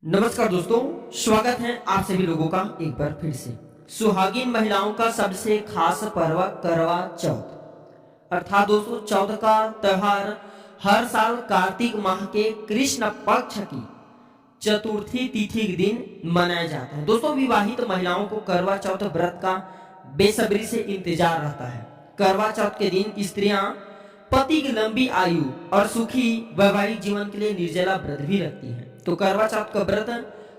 नमस्कार दोस्तों, स्वागत है आप सभी लोगों का एक बार फिर से। सुहागिन महिलाओं का सबसे खास पर्व करवा चौथ अर्थात दोस्तों चौथ का त्योहार हर साल कार्तिक माह के कृष्ण पक्ष की चतुर्थी तिथि के दिन मनाया जाता है। दोस्तों विवाहित महिलाओं को करवा चौथ व्रत का बेसब्री से इंतजार रहता है। करवा चौथ के दिन स्त्रियां पति की लंबी आयु और सुखी वैवाहिक जीवन के लिए निर्जला व्रत भी रखती हैं। तो करवा चौथ का व्रत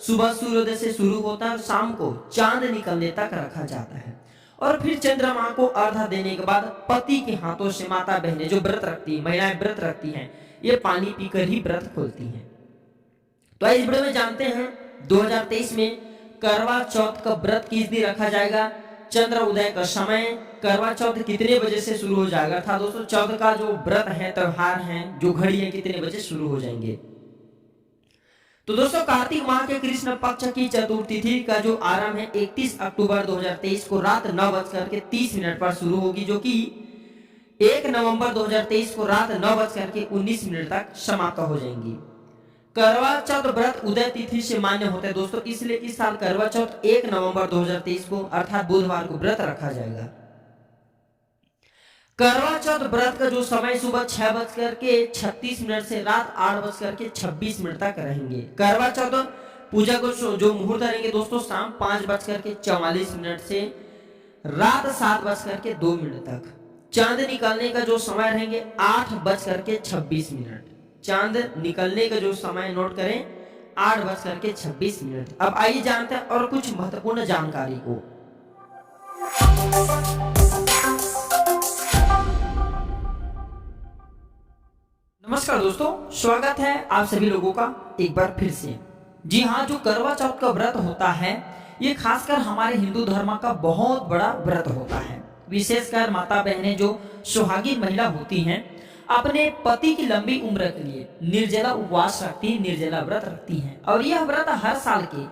सुबह सूर्योदय से शुरू होता है और शाम को चांद निकलने तक रखा जाता है और फिर चंद्रमा को अर्घ्य देने के बाद पति के हाथों से माता बहनें जो व्रत रखती है, महिलाएं व्रत रखती हैं, ये पानी पीकर ही व्रत खोलती हैं। तो इस वीडियो में जानते हैं 2023 में करवा चौथ का व्रत किस दिन रखा जाएगा, चंद्र उदय का समय, करवा चौथ कितने बजे से शुरू हो जाएगा, था दोस्तों चौथ का जो व्रत है, त्योहार है, जो घड़ी है, कितने बजे शुरू हो जाएंगे। तो दोस्तों कार्तिक माह के कृष्ण पक्ष की चतुर्थी तिथि का जो आरंभ है 31 अक्टूबर 2023 को रात 9:30 पर शुरू होगी, जो कि 1 नवंबर 2023 को रात 9:19 तक समाप्त हो जाएंगी। करवा चौथ व्रत उदय तिथि से मान्य होता है दोस्तों, इसलिए इस साल करवा चौथ 1 नवंबर 2023 को अर्थात बुधवार को व्रत रखा जाएगा। करवा चौथ व्रत का जो समय सुबह 6:36 से रात 8:26 तक रहेंगे। करवा चौथ पूजा को जो मुहूर्त रहेंगे दोस्तों शाम 5:44 से रात 7:02 तक। चांद निकलने का जो समय रहेंगे 8:26। चांद निकलने का जो समय नोट करें 8:26। अब आइए जानते हैं और कुछ महत्वपूर्ण जानकारी को। नमस्कार दोस्तों, स्वागत है आप सभी लोगों का एक बार फिर से। जी हाँ, जो करवा चौथ का व्रत होता है ये खासकर हमारे हिंदू धर्म का बहुत बड़ा व्रत होता है। विशेषकर माता बहनें जो सुहागिन महिला होती हैं अपने पति की लंबी उम्र के लिए निर्जला उपवास रखती हैं, निर्जला व्रत रखती हैं और यह व्रत हर साल के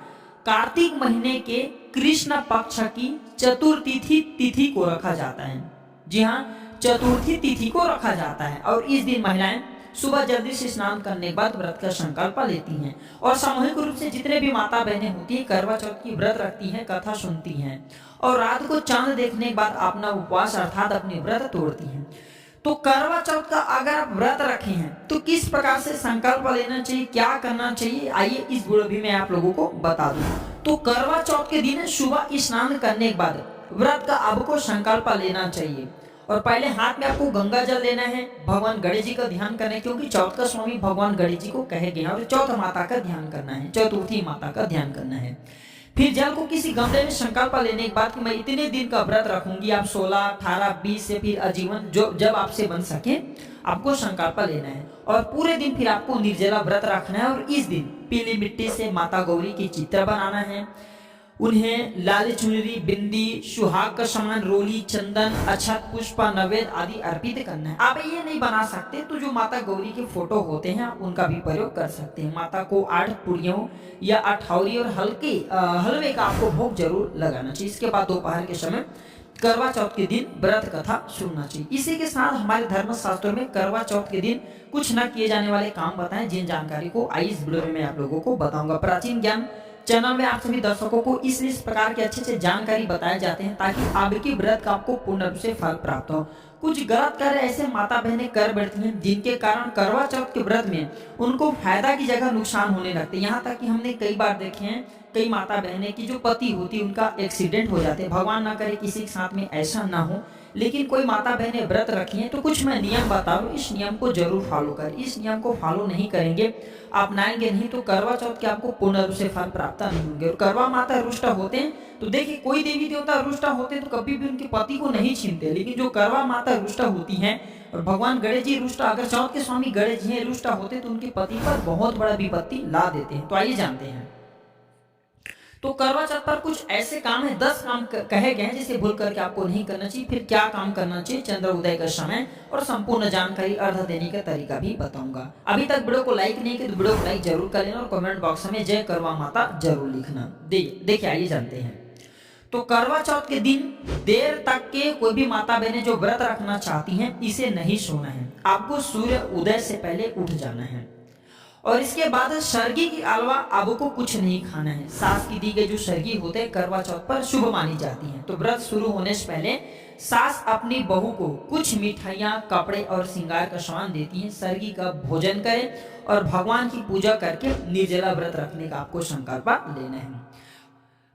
कार्तिक महीने के कृष्ण पक्ष की चतुर्थी तिथि को रखा जाता है। जी हाँ, चतुर्थी तिथि को रखा जाता है और इस दिन महिलाएं सुबह जल्दी से स्नान करने के बाद व्रत का संकल्प लेती हैं और सामूहिक रूप से जितने भी माता बहनें होती हैं करवा चौथ की व्रत रखती हैं, कथा सुनती हैं और रात को चांद देखने के बाद अपना उपवास अर्थात अपनी व्रत तोड़ती हैं। तो करवा चौथ का अगर आप व्रत रखे हैं तो किस प्रकार से संकल्प लेना चाहिए, क्या करना चाहिए, आइए इस वीडियो भी मैं आप लोगों को बता दूं। तो करवा चौथ के दिन सुबह स्नान करने के बाद व्रत का आपको संकल्प लेना चाहिए और पहले हाथ में आपको गंगा जल लेना है, भगवान गणेश जी का ध्यान करना है क्योंकि चौथ का स्वामी भगवान गणेश जी को कहे गए हैं और चौथ माता का ध्यान करना है, चतुर्थी माता का ध्यान करना है। फिर जल को किसी गमले में संकल्प लेने के बाद कि मैं इतने दिन का व्रत रखूंगी, आप 16, 18, 20 से फिर आजीवन जो जब आपसे बन सके आपको संकल्प लेना है और पूरे दिन फिर आपको निर्जला व्रत रखना है और इस दिन पीली मिट्टी से माता गौरी की चित्र बनाना है, उन्हें लाल चुनरी, बिंदी, सुहाग का सामान, रोली, चंदन, अक्षत, पुष्प, नैवेद्य आदि अर्पित करना है। आप ये नहीं बना सकते तो जो माता गौरी के फोटो होते हैं आप उनका भी प्रयोग कर सकते हैं। माता को 8 पुड़ियों या अठौरी और हलवे का आपको भोग जरूर लगाना चाहिए। इसके बाद दोपहर के समय करवा चौथ के दिन व्रत कथा सुनना चाहिए। इसी के साथ हमारे धर्म शास्त्रों में करवा चौथ के दिन कुछ न किए जाने वाले काम बताएं, जिन जानकारी को आई इस वीडियो में मैं आप लोगों को बताऊंगा। प्राचीन ज्ञान चैनल में आप सभी दर्शकों को इस प्रकार के अच्छे जानकारी बताए जाते हैं ताकि आपकी व्रत का आपको पूर्ण रूप से फल प्राप्त हो। कुछ गलत कार्य ऐसे माता बहनें कर बैठती हैं जिनके कारण करवा चौथ के व्रत में उनको फायदा की जगह नुकसान होने लगते हैं। यहाँ तक कि हमने कई बार देखे हैं कई माता बहनें की जो पति होती है उनका एक्सीडेंट हो जाते हैं। भगवान ना करे किसी के साथ में ऐसा ना हो, लेकिन कोई माता बहनें व्रत रखी हैं तो कुछ मैं नियम बता रहा हूँ, इस नियम को जरूर फॉलो करें। इस नियम को फॉलो नहीं करेंगे, अपनाएंगे नहीं तो करवा चौथ के आपको पूर्ण रूप से फल प्राप्त नहीं होंगे। और करवा माता रुष्ट होते हैं तो देखिए कोई देवी देवता रुष्ट होते हैं तो कभी भी उनके पति को नहीं छीनते, लेकिन जो करवा माता रुष्ट होती हैं और भगवान गणेश जी रुष्ट, अगर चौथ के स्वामी गणेश जी रुष्ट होते तो उनके पति पर बहुत बड़ा विपत्ति ला देते हैं। तो आइए जानते हैं। तो करवा चौथ पर कुछ ऐसे काम है, 10 काम कहे गए हैं जिसे भूल करके आपको नहीं करना चाहिए। फिर क्या काम करना चाहिए, चंद्र उदय का समय और संपूर्ण जानकारी अर्घ देने का तरीका भी बताऊंगा। अभी तक वीडियो को लाइक नहीं किया तो वीडियो को लाइक जरूर कर लेना और कमेंट बॉक्स में जय करवा माता जरूर लिखना। देखिए आइए जानते हैं। तो करवा चौथ के दिन देर तक के कोई भी माता बहनें जो व्रत रखना चाहती हैं इसे नहीं सोना है, आपको सूर्य उदय से पहले उठ जाना है और इसके बाद सरगी के अलावा आपको कुछ नहीं खाना है। सास की दी गई जो सरगी होते हैं करवा चौथ पर शुभ मानी जाती है। तो व्रत शुरू होने से पहले सास अपनी बहू को कुछ मिठाइयाँ, कपड़े और श्रृंगार का सामान देती हैं। सरगी का भोजन करें और भगवान की पूजा करके निर्जला व्रत रखने का आपको संकल्प लेना है।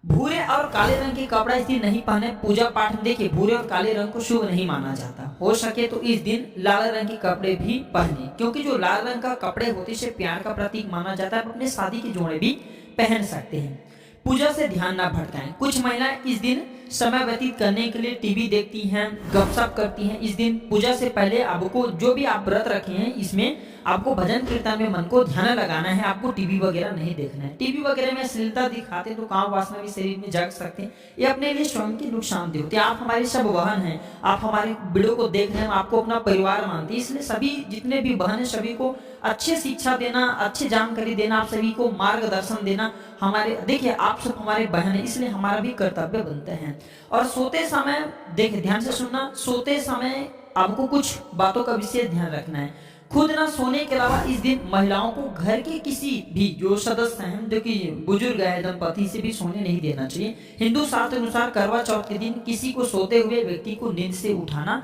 भूरे और काले रंग के कपड़ा इस दिन नहीं पहने। पूजा पाठ में देखिए भूरे और काले रंग को शुभ नहीं माना जाता। हो सके तो इस दिन लाल रंग के कपड़े भी पहने, क्योंकि जो लाल रंग का कपड़े होते हैं प्यार का प्रतीक माना जाता है। अपने शादी के जोड़े भी पहन सकते हैं। पूजा से ध्यान ना भटकाएं। कुछ महिलाएं इस दिन समय व्यतीत करने के लिए टीवी देखती हैं, गपशप करती हैं। इस दिन पूजा से पहले आपको जो भी आप व्रत रखे हैं इसमें आपको भजन कीर्तन में मन को ध्यान लगाना है। आपको टीवी वगैरह नहीं देखना है। टीवी वगैरह में अश्लीलता दिखाते तो काम वासना भी शरीर में जग सकते हैं। ये अपने लिए स्वयं की नुकसानदेह होती है। आप हमारी सब बहन हैं, आप हमारे वीडियो को देख रहे हैं, आपको अपना परिवार मानते हैं। इसलिए सभी जितने भी बहन हैं सभी को अच्छी शिक्षा देना, अच्छी जानकारी देना, आप सभी को मार्गदर्शन देना हमारे, देखिए आप सब हमारे बहन है, इसलिए हमारा भी कर्तव्य बनते हैं। और सोते समय देखिए ध्यान से सुनना, सोते समय आपको कुछ बातों का विशेष ध्यान रखना है। खुद ना सोने के अलावा इस दिन महिलाओं को घर के किसी भी जो सदस्य हैं, जो कि बुजुर्ग है, दंपति से भी सोने नहीं देना चाहिए। हिंदू शास्त्र अनुसार करवा चौथ के दिन किसी को सोते हुए व्यक्ति को नींद से उठाना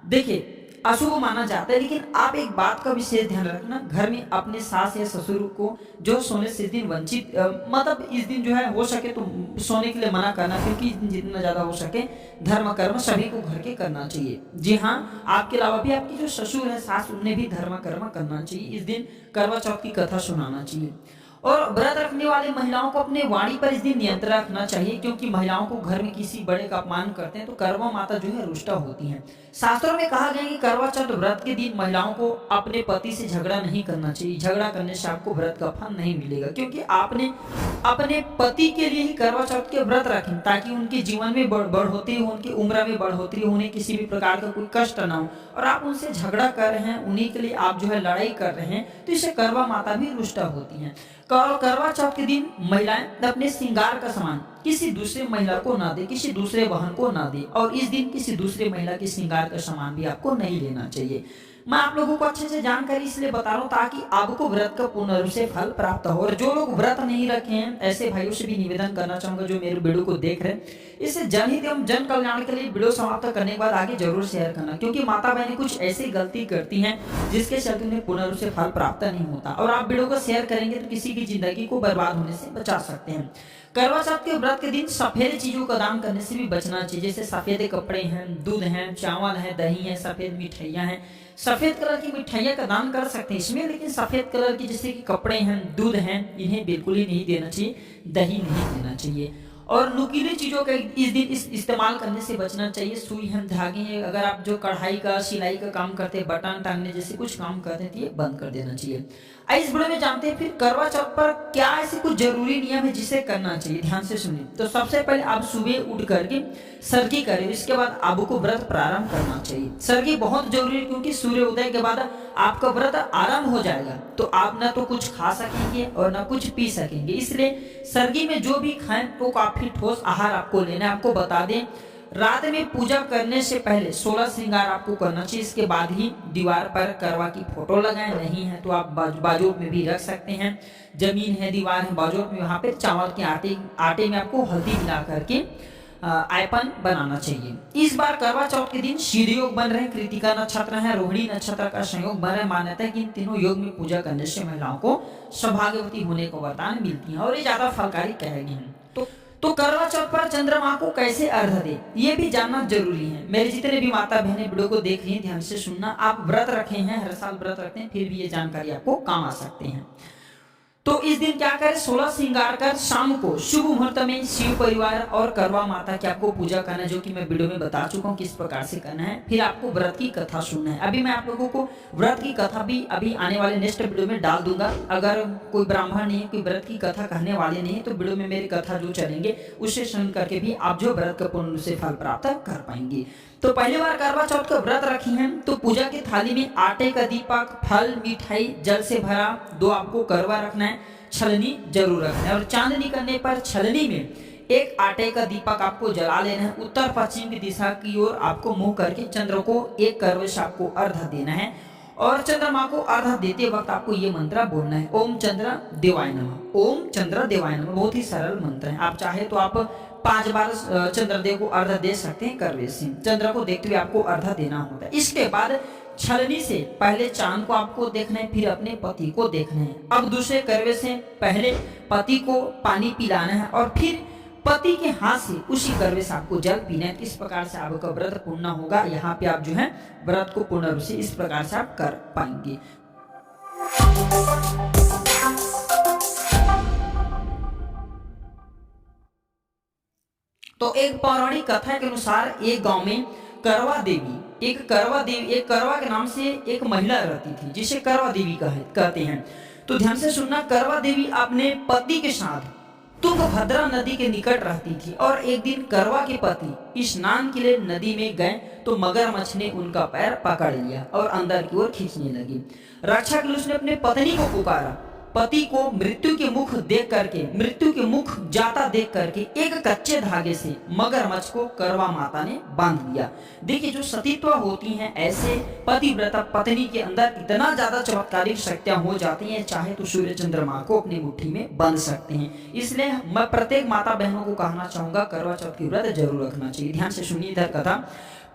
देखिए अशुभ माना जाता है। लेकिन आप एक बात का विशेष ध्यान रखना, घर में अपने सास या ससुर को जो सोने से इस दिन वंचित मतलब इस दिन जो है हो सके तो सोने के लिए मना करना, क्योंकि इस दिन जितना ज्यादा हो सके धर्म कर्म सभी को घर के करना चाहिए। जी हाँ, आपके अलावा भी आपकी जो ससुर है, सास, उन्हें भी धर्म कर्म करना चाहिए। इस दिन करवा चौथ की कथा सुनाना चाहिए। और व्रत रखने वाली महिलाओं को अपने वाणी पर इस दिन नियंत्रण रखना चाहिए, क्योंकि महिलाओं को घर में किसी बड़े का अपमान करते हैं तो करवा माता जो है रुष्टा होती हैं। शास्त्रों में कहा गया कि करवा चौथ व्रत के दिन महिलाओं को अपने पति से झगड़ा नहीं करना चाहिए। झगड़ा करने से आपको व्रत का फल नहीं मिलेगा, क्योंकि आपने अपने पति के लिए ही करवा चौथ के व्रत रखें, ताकि उनके जीवन में बढ़ोतरी हो, उनकी उम्र में बढ़ोतरी हो, उन्हें किसी भी प्रकार का कोई कष्ट ना हो। और आप उनसे झगड़ा कर रहे हैं, उन्हीं के लिए आप जो है लड़ाई कर रहे हैं, तो इससे करवा माता भी रुष्टा होती हैं। करवा चौथ के दिन महिलाएं अपने श्रृंगार का सामान किसी दूसरे महिला को ना दे, किसी दूसरे बहन को ना दे। और इस दिन किसी दूसरे महिला के श्रृंगार का सामान भी आपको नहीं लेना चाहिए। मैं आप लोगों को अच्छे से जानकारी इसलिए बता रहा हूँ ताकि आपको व्रत का पूर्ण रूप से फल प्राप्त हो। और जो लोग व्रत नहीं रखे हैं ऐसे भाइयों से भी निवेदन करना चाहूंगा जो मेरे वीडियो को देख रहे हैं, इसे जनहित एवं जन कल्याण के लिए वीडियो समाप्त करने के बाद आगे जरूर शेयर करना, क्योंकि माता बहनें कुछ ऐसी गलती करती हैं जिसके चलते उन्हें पूर्ण रूप से फल प्राप्त नहीं होता। और आप वीडियो को शेयर करेंगे तो किसी की जिंदगी को बर्बाद होने से बचा सकते हैं। करवा चौथ के व्रत के दिन सफेद चीजों का दान करने से भी बचना चाहिए, जैसे सफेद कपड़े हैं, दूध है, चावल है, दही है, सफेद मिठाइयाँ हैं। सफेद कलर की मिठाइयाँ का दान कर सकते हैं इसमें, लेकिन सफेद कलर की जैसे कि कपड़े हैं, दूध हैं, इन्हें बिल्कुल ही नहीं देना चाहिए, दही नहीं देना चाहिए। और नुकीली चीजों का इस दिन इस्तेमाल करने से बचना चाहिए। सुई है, धागे हैं, अगर आप जो कढ़ाई का, सिलाई का काम करते हैं, बटन टांगने जैसे कुछ काम करते हैं तो ये बंद कर देना चाहिए। इस वीडियो में जानते हैं फिर करवा चौथ पर क्या ऐसे कुछ जरूरी नियम है जिसे करना चाहिए। ध्यान से सुनिए। तो सबसे पहले आप सुबह उठ करके सरगी करें, इसके बाद आपको व्रत प्रारंभ करना चाहिए। सरगी बहुत जरूरी है, क्योंकि सूर्य उदय के बाद आपका व्रत आरंभ हो जाएगा, तो आप ना तो कुछ खा सकेंगे और ना कुछ पी सकेंगे। इसलिए सरगी में जो भी खाएं तो काफी ठोस आहार आपको लेना है। आपको बता दें, रात में पूजा करने से पहले 16 श्रृंगार आपको करना चाहिए। इसके बाद ही दीवार पर करवा की फोटो लगाएं, नहीं है तो आप बाजू में भी रख सकते हैं। जमीन है, दीवार है, बाजू में वहां पे चावल के आटे में आपको हल्दी मिला करके आयपन बनाना चाहिए। इस बार करवा चौथ के दिन सिद्ध योग बन रहे, कृतिका नक्षत्र है, रोहिणी नक्षत्र का संयोग बन रहा है। मान्यता है कि इन तीनों योग में पूजा करने से महिलाओं को सौभाग्यवती होने को वरदान मिलती है और ये ज्यादा फलकारी कहे गए हैं। तो करवा चौथ पर चंद्रमा को कैसे अर्घ्य दे, ये भी जानना जरूरी है। मेरे जितने भी माता बहनें वीडियो को देख रही हैं ध्यान से सुनना। आप व्रत रखे हैं, हर साल व्रत रखते हैं, फिर भी ये जानकारी आपको काम आ सकते हैं। तो इस दिन क्या करें, 16 श्रृंगार कर शाम को शुभ मुहूर्त में शिव परिवार और करवा माता की आपको पूजा करना है, जो कि मैं वीडियो में बता चुका हूँ किस प्रकार से करना है। फिर आपको व्रत की कथा सुनना है। अभी मैं आप लोगों को व्रत की कथा भी अभी आने वाले नेक्स्ट वीडियो में डाल दूंगा। अगर कोई ब्राह्मण नहीं है, कोई व्रत की कथा कहने वाले नहीं है, तो वीडियो में मेरी कथा जो चलेंगे उससे सुन करके भी आप जो व्रत का पूर्ण से फल प्राप्त कर पाएंगे। तो पहली बार करवा चौथ का व्रत रखी हैं तो पूजा की थाली में आटे का दीपक, फल, मिठाई, जल से भरा 2 आपको करवा रखना है। छलनी जरूर रखना है और चांदनी करने पर छलनी में एक आटे का दीपक आपको जला लेना है। उत्तर पश्चिम की दिशा की ओर आपको मुंह करके चंद्र को एक करवे से आपको अर्घ्य देना है। और चंद्रमा को अर्घ देते वक्त आपको ये मंत्र बोलना है, ओम चंद्र देवाय नमः। ओम चंद्र देवाय नमः बहुत ही सरल मंत्र है। आप चाहे तो आप 5 बार चंद्रदेव को अर्घ दे सकते हैं करवे से। चंद्र को देखते हुए आपको अर्घ देना होता है। इसके बाद छलनी से पहले चांद को आपको देखना है, फिर अपने पति को देखना है। अब दूसरे करवे से पहले पति को पानी पिलाना है और फिर पति के हाथ से उसी करवे से आपको जल पीना है। इस प्रकार से आपका व्रत पूर्ण होगा। यहाँ पे आप जो है व्रत को पूर्ण रूप से इस प्रकार से आप कर पाएंगे। तो एक पौराणिक कथा के अनुसार एक गांव में करवा देवी, एक करवा के नाम से एक महिला रहती थी, जिसे करवा देवी कहते हैं। तो ध्यान से सुनना, करवा देवी अपने पति के साथ तुंगभद्रा नदी के निकट रहती थी और एक दिन करवा के पति स्नान के लिए नदी में गए तो मगरमच्छ ने उनका पैर पकड़ लिया और अंदर की ओर खींचने लगी। रक्षा के लिए उसने अपने पत्नी को पुकारा। पति को मृत्यु के मुख जाता देख करके एक कच्चे धागे से मगरमच्छ को करवा माता ने बांध दिया। देखिए, जो सतीत्व होती हैं, ऐसे पतिव्रता पत्नी के अंदर इतना ज्यादा चमत्कारिक शक्तियां हो जाती हैं, चाहे तो सूर्य चंद्रमा को अपनी मुट्ठी में बांध सकते हैं। इसलिए मैं प्रत्येक माता बहनों को कहना चाहूंगा, करवा चौथ की व्रत जरूर रखना चाहिए। ध्यान से सुनिए इधर कथा।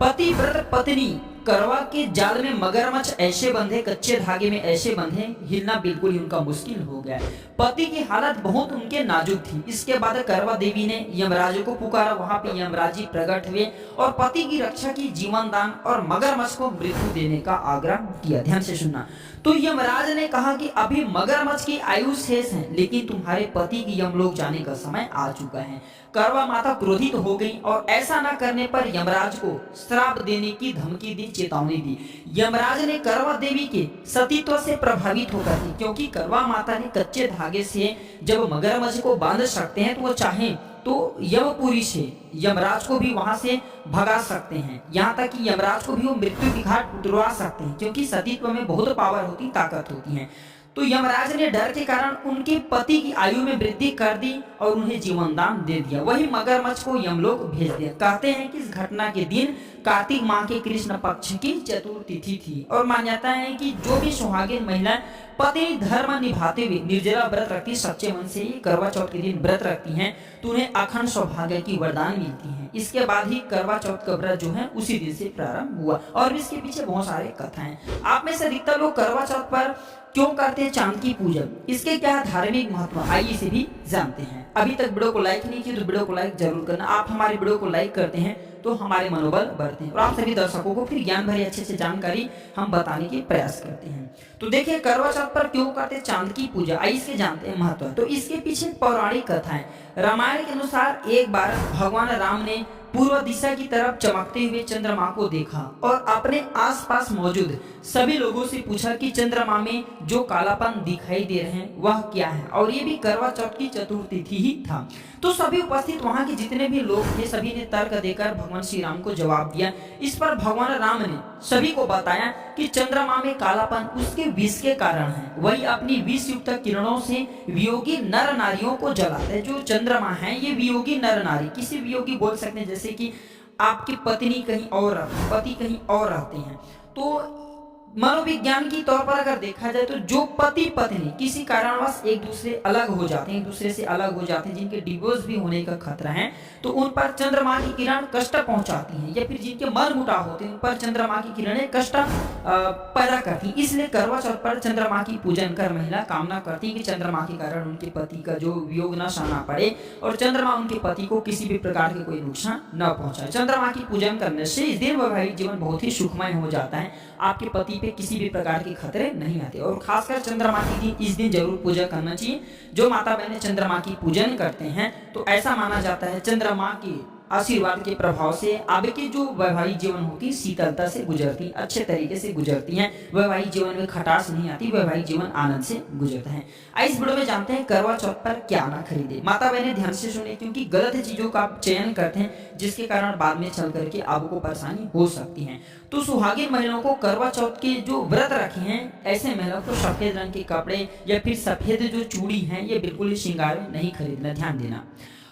पतिव्रत पत्नी करवा के जाल में मगरमच्छ ऐसे बंधे, कच्चे धागे में ऐसे बंधे, हिलना बिल्कुल ही उनका मुश्किल हो गया। पति की हालत बहुत उनके नाजुक थी। इसके बाद करवा देवी ने यमराज को पुकारा। वहां पे यमराज जी प्रकट हुए और पति की रक्षा की, जीवन दान और मगरमच्छ को मृत्यु देने का आग्रह किया। ध्यान से सुनना। तो यमराज ने कहा कि अभी मगरमच्छ की आयु शेष है, लेकिन तुम्हारे पति की यमलोक जाने का समय आ चुका है। करवा माता क्रोधित हो गई और ऐसा न करने पर यमराज को श्राप देने की धमकी दी, चेतावनी दी। यमराज ने करवा देवी के सतीत्व से प्रभावित होकर थी, क्योंकि करवा माता ने कच्चे धागे से जब मगरमच्छ को बांध सकते हैं तो वो चाहे तो यमपुरी से यमराज को भी वहां से भगा सकते हैं। यहाँ तक कि यमराज को भी वो मृत्यु की घाट उतरवा सकते हैं, क्योंकि सतीत्व में बहुत पावर होती, ताकत होती है। तो यमराज ने डर के कारण उनके पति की आयु में वृद्धि कर दी और उन्हें जीवन दान दे दिया। वही मगरमच्छ को यमलोक भेज दिया। कहते हैं कि इस घटना के दिन कार्तिक माह के कृष्ण पक्ष की चतुर्थी थी और मान्यता है कि जो भी सुहागिन महिला पति धर्म निभाते हुए निर्जला व्रत रखती, सच्चे मन से ये करवा चौथ के दिन व्रत रखती हैं, तो उन्हें अखंड सौभाग्य की वरदान मिलती है। इसके बाद ही करवा चौथ का व्रत जो है उसी दिन से प्रारंभ हुआ और इसके पीछे बहुत सारे कथाएं। आप में से अधिकतर लोग करवा चौथ पर क्यों करते हैं चांद की पूजा, इसके क्या धार्मिक महत्व, आइए इसे भी जानते हैं। अभी तक वीडियो को लाइक नहीं किया तो वीडियो को लाइक जरूर करना। आप हमारे वीडियो को लाइक करते हैं तो हमारे मनोबल बढ़ते हैं और आप सभी दर्शकों को फिर ज्ञान भरी अच्छे से जानकारी हम बताने के प्रयास करते हैं। तो देखिए, करवा चौथ पर क्यों करते हैं चांद की पूजा, आइए इसके जानते हैं महत्व। तो इसके पीछे पौराणिक कथा है। रामायण के अनुसार एक बार भगवान राम ने पूर्व दिशा की तरफ चमकते हुए चंद्रमा को देखा और अपने आसपास मौजूद सभी लोगों से पूछा कि चंद्रमा में जो कालापन दिखाई दे रहे हैं वह क्या है, और ये भी करवा चौथ की चतुर्थी ही था। तो सभी उपस्थित वहां के जितने भी लोग थे, सभी ने तर्क देकर भगवान श्री राम को जवाब दिया। इस पर भगवान राम ने सभी को बताया कि चंद्रमा में कालापन उसके विष के कारण है। वही अपनी विष युक्त किरणों से वियोगी नर नारियों को जलाते हैं। जो चंद्रमा है ये वियोगी नर नारी, किसी वियोगी बोल सकते हैं, जैसे कि आपकी पत्नी कहीं और, पति कहीं और रहते हैं। तो मनोविज्ञान की तौर पर अगर देखा जाए तो जो पति पत्नी किसी कारणवश एक दूसरे अलग हो जाते हैं, एक दूसरे से अलग हो जाते हैं, जिनके डिवोर्स भी होने का खतरा है, तो उन पर चंद्रमा की किरण कष्ट पहुंचाती हैं, या फिर जिनके मन मुटाव होते हैं उन पर चंद्रमा की किरणें कष्ट पैदा करती हैं। इसलिए करवा चौथ पर चंद्रमा की पूजन कर महिला कामना करती है कि चंद्रमा के कारण उनके पति का जो वियोग न सहना पड़े और चंद्रमा उनके पति को किसी भी प्रकार के कोई नुकसान न पहुंचाए। चंद्रमा की पूजन करने से इस दिन वैवाहिक जीवन बहुत ही सुखमय हो जाता है। आपके पति पे किसी भी प्रकार के खतरे नहीं आते और खासकर चंद्रमा की दिन इस दिन जरूर पूजा करना चाहिए। जो माता बहनें चंद्रमा की पूजन करते हैं तो ऐसा माना जाता है चंद्रमा की आशीर्वाद के प्रभाव से आपकी जो वैवाहिक जीवन होती शीतलता से गुजरती, अच्छे तरीके से गुजरती हैं। वैवाहिक जीवन में खटास नहीं आती, वैवाहिक जीवन आनंद से गुजरता है। इस वीडियो में जानते हैं करवा चौथ पर क्या ना खरीदे। माता बहनें ध्यान से सुने, क्योंकि गलत चीजों का आप चयन करते हैं जिसके कारण बाद में चल करके आपको परेशानी हो सकती है। तो सुहागिन महिलाओं को करवा चौथ के जो व्रत रखे हैं, ऐसे महिलाओं को सफेद रंग के कपड़े या फिर सफेद जो चूड़ी है ये बिल्कुल ही श्रृंगार में नहीं खरीदना, ध्यान देना।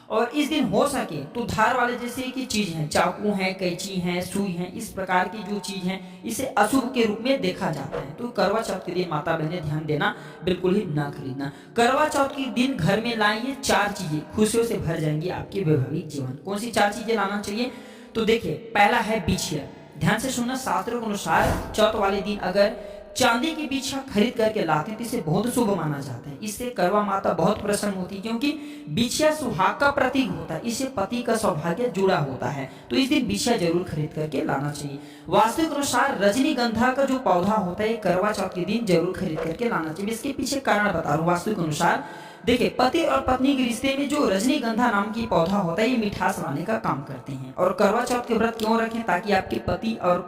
और इस दिन हो सके तो धार वाले जैसे की चीज है, चाकू है, कैंची है, सुई है, इस प्रकार की जो चीज है इसे अशुभ के रूप में देखा जाता है। तो करवा चौथ के दिन माता बहनें ध्यान देना, बिल्कुल ही ना खरीदना। करवा चौथ के दिन घर में लाइए 4 चीजें, खुशियों से भर जाएंगी आपके वैवाहिक जीवन। कौन सी 4 चीजें लाना चाहिए? तो देखिए, पहला है बिछिया। ध्यान से सुनना, शास्त्रों के अनुसार चौथ वाले दिन अगर चांदी की बिछिया खरीद करके लाते हैं तो इसे बहुत शुभ माना जाता है। इससे करवा माता बहुत प्रसन्न होती है, क्योंकि बिछिया सुहाग का प्रतीक होता है, इससे पति का सौभाग्य जुड़ा होता है। तो इस दिन बिछिया जरूर खरीद करके लाना चाहिए। वास्तु के अनुसार रजनीगंधा का जो पौधा होता है करवा चौथ के दिन जरूर खरीद करके लाना चाहिए। इसके पीछे कारण बता रहा हूँ। वास्तु के अनुसार देखिए, पति और पत्नी के रिश्ते में जो रजनीगंधा नाम की पौधा होता है ये मिठास लाने का काम करते हैं। और करवा चौथ के व्रत क्यों रखें? ताकि आपके पति और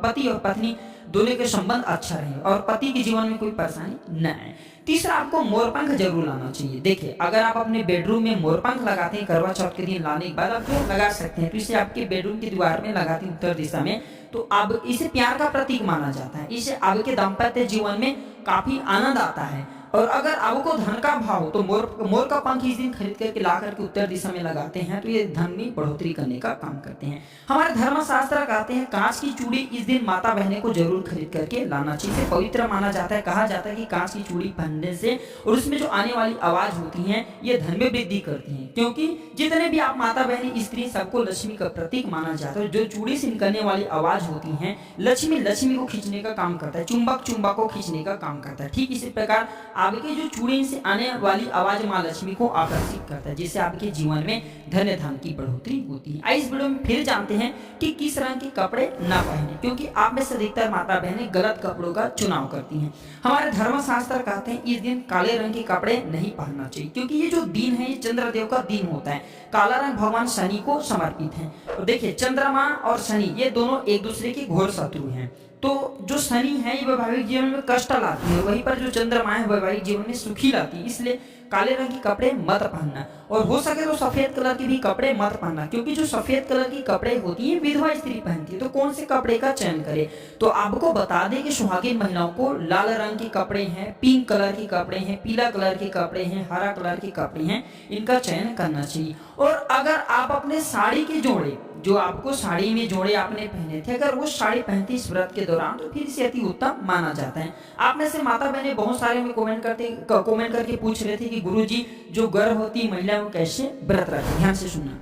पत्नी दोनों के संबंध अच्छा रहे और पति के जीवन में कोई परेशानी न आए। तीसरा, आपको मोरपंख जरूर लाना चाहिए। देखिए, अगर आप अपने बेडरूम में मोरपंख लगाते हैं करवा चौथ के दिन लाने के बाद आप जो लगा सकते हैं, तो इसे आपके बेडरूम की दीवार में लगाते हैं उत्तर दिशा में, तो अब इसे प्यार का प्रतीक माना जाता है। इसे आपके दाम्पत्य जीवन में काफी आनंद आता है। और अगर आपको धन का भाव हो तो मोर का पंख इस दिन खरीद करके ला करके उत्तर दिशा में लगाते हैं, तो ये धन में बढ़ोतरी करने का काम करते हैं। हमारे धर्मशास्त्र कहते हैं कांच की चूड़ी इस दिन माता बहने को जरूर खरीद करके लाना चाहिए। इसे पवित्र माना जाता है। कहा जाता है कि कांच की चूड़ी पहनने से और उसमें जो आने वाली आवाज होती है ये धन में वृद्धि करती है, क्योंकि जितने भी आप माता बहनी स्त्री सबको लक्ष्मी का प्रतीक माना जाता है। जो चूड़ी से निकलने वाली आवाज होती है लक्ष्मी को खींचने का काम करता है, चुंबक को खींचने का काम करता है। ठीक इसी प्रकार आपके जो चूड़ी से आने वाली आवाज माँ लक्ष्मी को आकर्षित करता है, जिससे आपके जीवन में धन धान की बढ़ोतरी होती है। आइए इस वीडियो में फिर जानते हैं कि किस रंग के कपड़े ना पहने, क्योंकि आप में से अधिकतर माता बहनें गलत कपड़ों का चुनाव करती हैं। हमारे धर्मशास्त्र कहते हैं इस दिन काले रंग के कपड़े नहीं पहनना चाहिए, क्योंकि ये जो दिन है ये चंद्रदेव का दिन होता है। काला रंग भगवान शनि को समर्पित है। और देखिए, चंद्रमा और शनि ये दोनों एक दूसरे के घोर शत्रु हैं। तो जो शनि है ये वैवाहिक जीवन में कष्ट लाती है, वहीं पर जो चंद्रमा है वैवाहिक जीवन में सुखी लाती है। इसलिए काले रंग के कपड़े मत पहनना, और हो सके तो सफेद कलर के भी कपड़े मत पहनना, क्योंकि जो सफेद कलर की कपड़े होती है विधवा स्त्री पहनती है। तो कौन से कपड़े का चयन करे? तो आपको बता दें कि सुहागिन महिलाओं को लाल रंग के कपड़े हैं, पिंक कलर के कपड़े हैं, पीला कलर के कपड़े हैं, हरा कलर के कपड़े हैं, इनका चयन करना चाहिए। और अगर आप अपने साड़ी के जोड़े, जो आपको साड़ी में जोड़े आपने पहने थे, अगर वो साड़ी पहनती इस व्रत के दौरान तो फिर इसे अति उत्तम माना जाता है। आप में से माता बहनें बहुत सारे में कमेंट करके पूछ रहे थे कि गुरुजी जो गर्भवती महिला वो कैसे व्रत रखें। ध्यान से सुनना,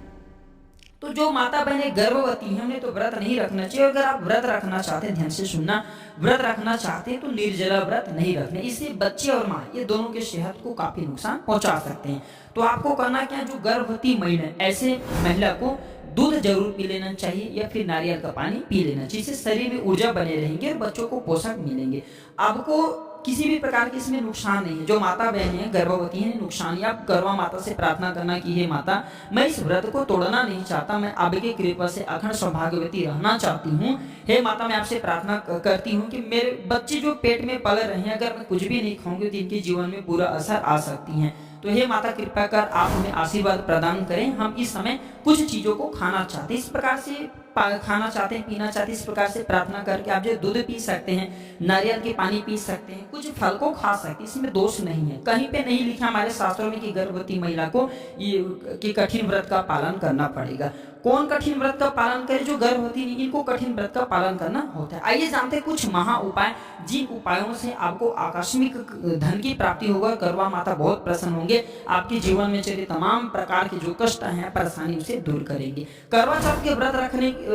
तो जो माता बहनें गर्भवती हैं उन्हें तो व्रत नहीं रखना चाहिए। अगर आप व्रत रखना चाहते हैं, ध्यान से सुनना, व्रत रखना चाहते हैं तो निर्जला व्रत नहीं रखने। इससे बच्चे और माँ ये दोनों के सेहत को काफी नुकसान पहुंचा सकते हैं। तो आपको करना क्या, जो गर्भवती महिला ऐसे महिला को दूध जरूर पी लेना चाहिए या फिर नारियल का पानी पी लेना चाहिए। इससे शरीर में ऊर्जा बने रहेंगे और बच्चों को पोषक मिलेंगे। आपको किसी भी प्रकार की इसमें नुकसान नहीं है। जो माता बहन है गर्भवती है नुकसान, या आप करवा माता से प्रार्थना करना कि हे माता मैं इस व्रत को तोड़ना नहीं चाहता, मैं आपकी कृपा से अखंड सौभाग्यवती रहना चाहती हूँ। हे माता मैं आपसे प्रार्थना करती हूँ कि मेरे बच्चे जो पेट में पल रहे हैं, अगर मैं कुछ भी नहीं खाऊंगी तो इनके जीवन में बुरा असर आ सकती है। तो हे माता कृपा कर आप हमें आशीर्वाद प्रदान करें। हम इस समय कुछ चीजों को खाना चाहते हैं, इस प्रकार से खाना चाहते हैं, पीना चाहते हैं, इस प्रकार से प्रार्थना करके आप जो दूध पी सकते हैं, नारियल के पानी पी सकते हैं, कुछ फल को खा सकते हैं, इसमें दोष नहीं है। कहीं पे नहीं लिखा हमारे शास्त्रों में कि गर्भवती महिला को ये कठिन व्रत का पालन करना पड़ेगा। कौन कठिन व्रत का पालन करे? जो गर्भवती नहीं, इनको कठिन व्रत का पालन करना होता है। आइए जानते हैं कुछ महा उपाय, जिन उपायों से आपको आकस्मिक धन की प्राप्ति होगा, करवा माता बहुत प्रसन्न होंगे, आपके जीवन में चले तमाम प्रकार के जो कष्ट हैं परेशानी उसे दूर करेंगे। करवा चौथ के व्रत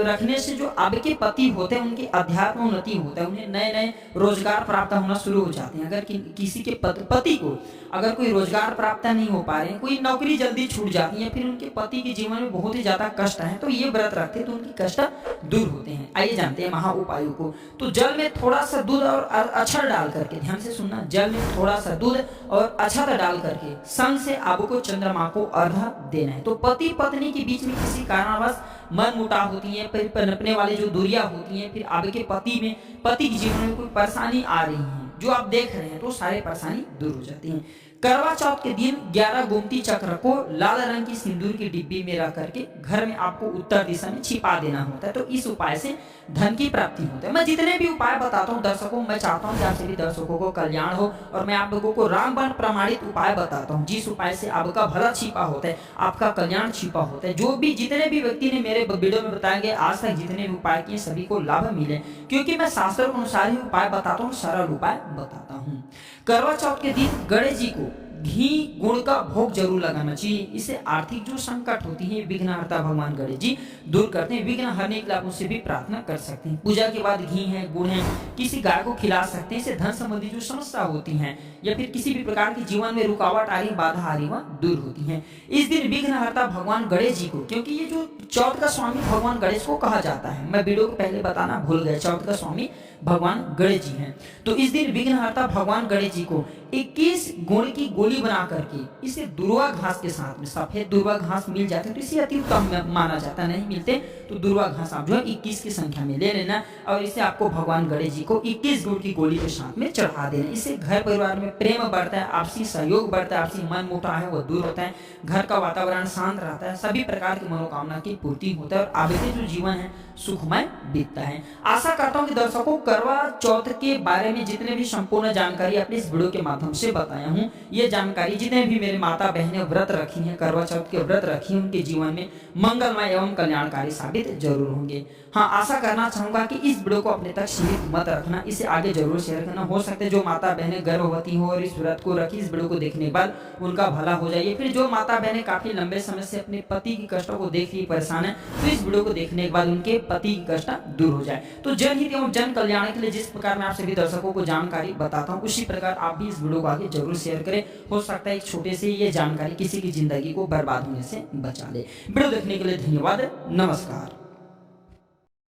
रखने से जो आपके पति होते हैं उनकी अध्यात्म उन्नति होता है, उन्हें नए नए रोजगार प्राप्त होना शुरू हो जाते हैं। अगर किसी के पति को अगर कोई रोजगार प्राप्त नहीं हो पा रहे हैं, कोई नौकरी जल्दी छूट जाती है, फिर उनके पति के जीवन में बहुत ही ज्यादा कष्ट है, तो ये व्रत रखते हैं तो उनकी कष्ट दूर होते हैं। आइए जानते हैं महा उपायों को। तो जल में थोड़ा सा दूध और अक्षर डाल करके, ध्यान से सुनना, जल में थोड़ा सा दूध और अक्षर डाल करके संग से आपको चंद्रमा को अर्घ्य देना है। तो पति पत्नी के बीच में किसी कारणवश मन मुटाव होती है, फिर पनपने वाली जो दूरियां होती हैं, फिर आपके पति के जीवन में कोई परेशानी आ रही है जो आप देख रहे हैं, तो सारे परेशानी दूर हो जाती हैं। करवा चौथ के दिन 11 गोमती चक्र को लाल रंग की सिंदूर की डिब्बी में रख करके घर में आपको उत्तर दिशा में छिपा देना होता है। तो इस उपाय से धन की प्राप्ति होती है। मैं जितने भी उपाय बताता हूँ दर्शकों, मैं चाहता हूँ कि आप सभी दर्शकों को कल्याण हो, और मैं आप लोगों को रामबाण प्रमाणित उपाय बताता हूँ जिस उपाय से आपका भला छिपा होता है, आपका कल्याण छिपा होता है। जो भी जितने भी व्यक्ति ने मेरे वीडियो में बताए गए आज तक जितने भी उपाय किए सभी को लाभ मिले, क्योंकि मैं शास्त्रों के अनुसार ही उपाय बताता हूँ, सरल उपाय बताता हूँ। करवा चौथ के दिन गणेश जी को घी गुड़ का भोग जरूर लगाना चाहिए। इससे आर्थिक जो संकट होती है विघ्नहर्ता भगवान गणेश जी दूर करते हैं। विघ्न हरने के लिए आप उनसे भी प्रार्थना कर सकते हैं। पूजा के बाद घी है, गुड़ है, किसी गाय को खिला सकते हैं। इससे धन संबंधी जो समस्या होती है या फिर किसी भी प्रकार की जीवन में रुकावट आ रही, बाधा आ रही, वह दूर होती है। इस दिन विघ्नहर्ता भगवान गणेश जी को, क्योंकि ये जो चौथ का स्वामी भगवान गणेश को कहा जाता है, मैं वीडियो को पहले बताना भूल गया, चौथ का स्वामी भगवान गणेश जी हैं। तो इस दिन विघ्नहर्ता भगवान गणेश जी को 21 गुड़ की गोली बना करके इसे दुर्वा घास के साथ में, सफेद दुर्वा घास मिल जाते हैं तो इसे अति उत्तम माना जाता है, नहीं मिलते तो दुर्वा घास आप जो है 21 की संख्या में ले लेना, और इसे आपको भगवान गणेश जी को 21 गुड़ की गोली के साथ में चढ़ा देना। इससे घर परिवार में प्रेम बढ़ता है, आपसी सहयोग बढ़ता है, आपसी मन मुटाव है वो दूर होता है, घर का वातावरण शांत रहता है, सभी प्रकार की मनोकामना की पूर्ति होता है और आगे जो जीवन है सुखमय बीतता है। आशा करता हूँ कि दर्शकों करवा चौथ के बारे में जितने भी संपूर्ण जानकारी अपने इस वीडियो के माध्यम से बताया हूँ, ये जानकारी जितने भी मेरे माता बहनें व्रत रखी हैं, करवा चौथ के व्रत रखी हैं, उनके जीवन में मंगलमय एवं कल्याणकारी साबित जरूर होंगे। हाँ, आशा करना चाहूंगा कि इस वीडियो को अपने तक सीमित मत रखना, इसे आगे जरूर शेयर करना। हो सकता है जो माता बहनें गर्भवती हो और इस व्रत को रखी, इस वीडियो को देखने के बाद उनका भला हो जाए। फिर जो माता बहनें काफी लंबे समय से अपने पति की कष्टों को देख रही परेशान है, तो इस वीडियो को देखने के बाद उनके पति की कष्ट दूर हो जाए। तो जनहित एवं जन कल्याण के लिए जिस प्रकार मैं आप सभी दर्शकों को जानकारी बताता हूँ, उसी प्रकार आप भी इस वीडियो को आगे जरूर शेयर करें। हो सकता है एक छोटे से ये जानकारी किसी की जिंदगी को बर्बाद होने से बचा ले। वीडियो देखने के लिए धन्यवाद। नमस्कार।